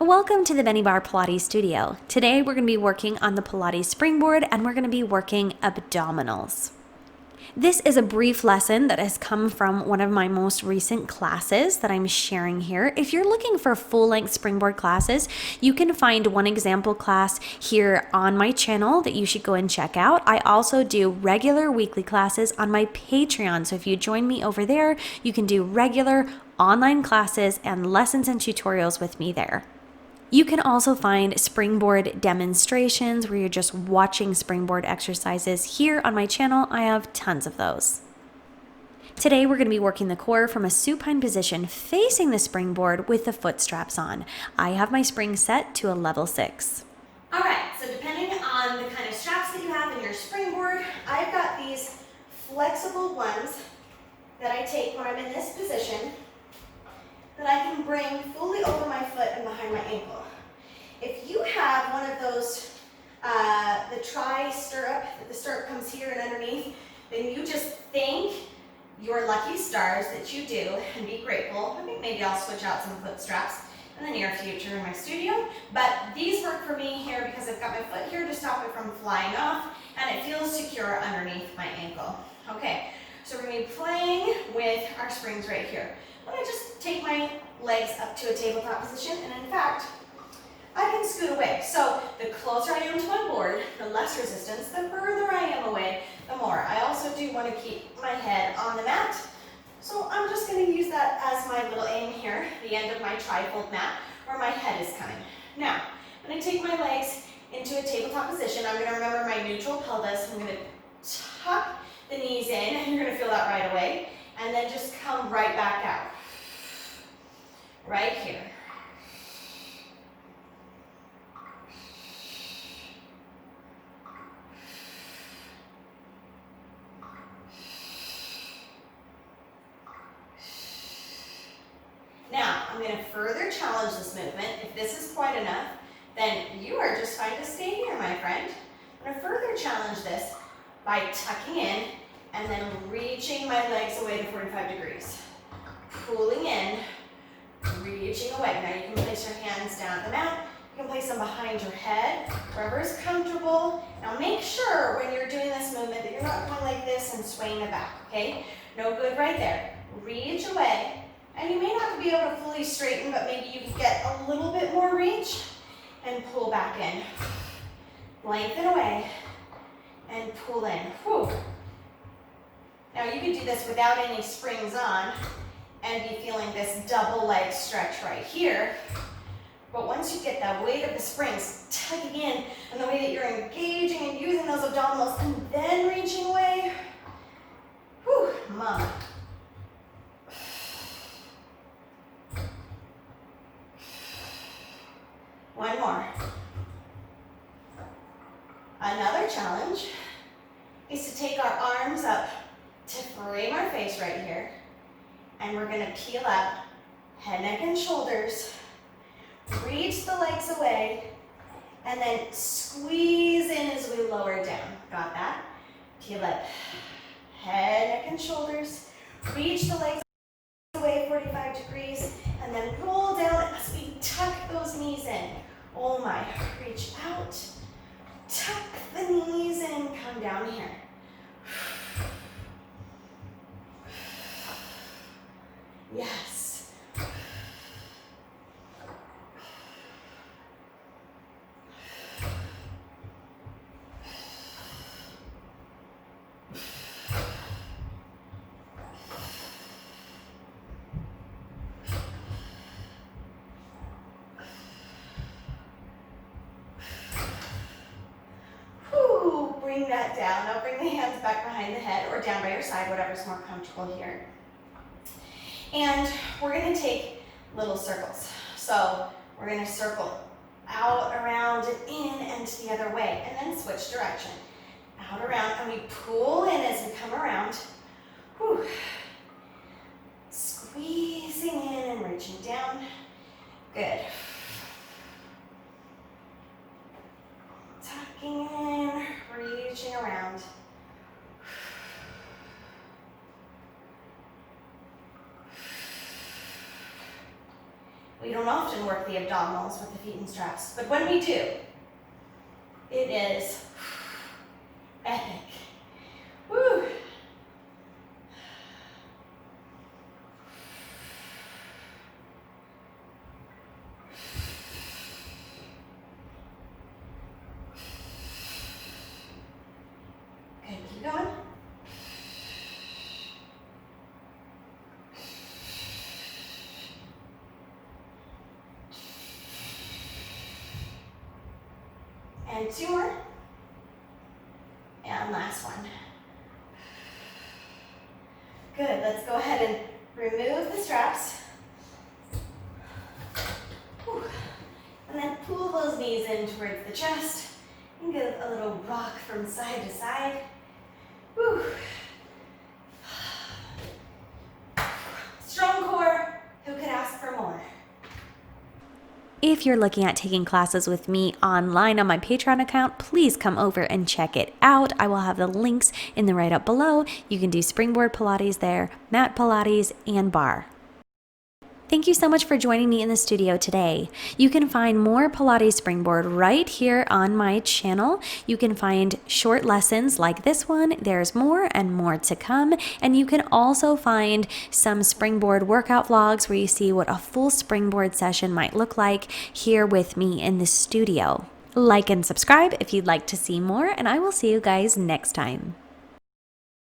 Welcome to the Benniebarre Pilates studio. Today we're going to be working on the Pilates Springboard and we're going to be working abdominals. This is a brief lesson that has come from one of my most recent classes that I'm sharing here. If you're looking for full-length Springboard classes, you can find one example class here on my channel that you should go and check out. I also do regular weekly classes on my Patreon. So if you join me over there, you can do regular online classes and lessons and tutorials with me there. You can also find springboard demonstrations where you're just watching springboard exercises. Here on my channel, I have tons of those. Today, we're going to be working the core from a supine position facing the springboard with the foot straps on. I have my spring set to a level 6. All right, so depending on the kind of straps that you have in your springboard, I've got these flexible ones that I take when I'm in this position that I can bring fully over my foot and behind my ankle. If you have one of those, the tri-stirrup, the stirrup comes here and underneath, then you just thank your lucky stars that you do and be grateful. I think maybe I'll switch out some foot straps in the near future in my studio, but these work for me here because I've got my foot here to stop it from flying off and it feels secure underneath my ankle. Okay, so we're going to be playing with our springs right here. I'm going to just take my legs up to a tabletop position, and in fact, I can scoot away. So the closer I am to my board, the less resistance, the further I am away, the more. I also do want to keep my head on the mat, so I'm just going to use that as my little aim here, the end of my trifold mat, where my head is coming. Now, I'm going to take my legs into a tabletop position. I'm going to remember my neutral pelvis. I'm going to tuck the knees in, and you're going to feel that right away, and then just come right back out. Right here. Now, I'm going to further challenge this movement. If this is quite enough, then you are just fine to stay here, my friend. I'm going to further challenge this by tucking in and then reaching my legs away to 45 degrees. Pulling in, reaching away. Now you can place your hands down at the mat. You can place them behind your head, wherever is comfortable. Now make sure when you're doing this movement that you're not going like this and swaying it back, okay? No good right there. Reach away. And you may not be able to fully straighten, but maybe you can get a little bit more reach and pull back in. Lengthen away and pull in. Whew. Now you could do this without any springs on and be feeling this double leg stretch right here. But once you get that weight of the springs tugging in and the way that you're engaging and using those abdominals and then reaching away, whew, mama. One more. Another challenge is to take our arms up to frame our face right here. And we're going to peel up, head, neck, and shoulders. Reach the legs away. And then squeeze in as we lower down. Got that? Peel up, head, neck, and shoulders. Reach the legs away 45 degrees. And then roll down as we tuck those knees in. Oh my, reach out. Tuck the knees in, come down here. Yes. Whew, bring that down. Now bring the hands back behind the head or down by your side, whatever's more comfortable here. And we're going to take little circles. So we're going to circle out, around, and in, and to the other way, and then switch direction. Out, around, and we pull in as we come around. Whew. Squeezing in and reaching down. Good. Tucking in, reaching around. We don't don't often work the abdominals with the feet and straps, but when we do, it is epic. Woo! Okay, keep going. And 2 more. And last one. Good, let's go ahead and remove the straps. Whew. And then pull those knees in towards the chest and give a little rock from side to side. Whew. Strong core, who could ask for more? If you're looking at taking classes with me online on my Patreon account, please come over and check it out. I will have the links in the write-up below. You can do Springboard Pilates there, Mat Pilates, and Barre. Thank you so much for joining me in the studio today. You can find more Pilates Springboard right here on my channel. You can find short lessons like this one. There's more and more to come. And you can also find some Springboard workout vlogs where you see what a full Springboard session might look like here with me in the studio. Like and subscribe if you'd like to see more, and I will see you guys next time.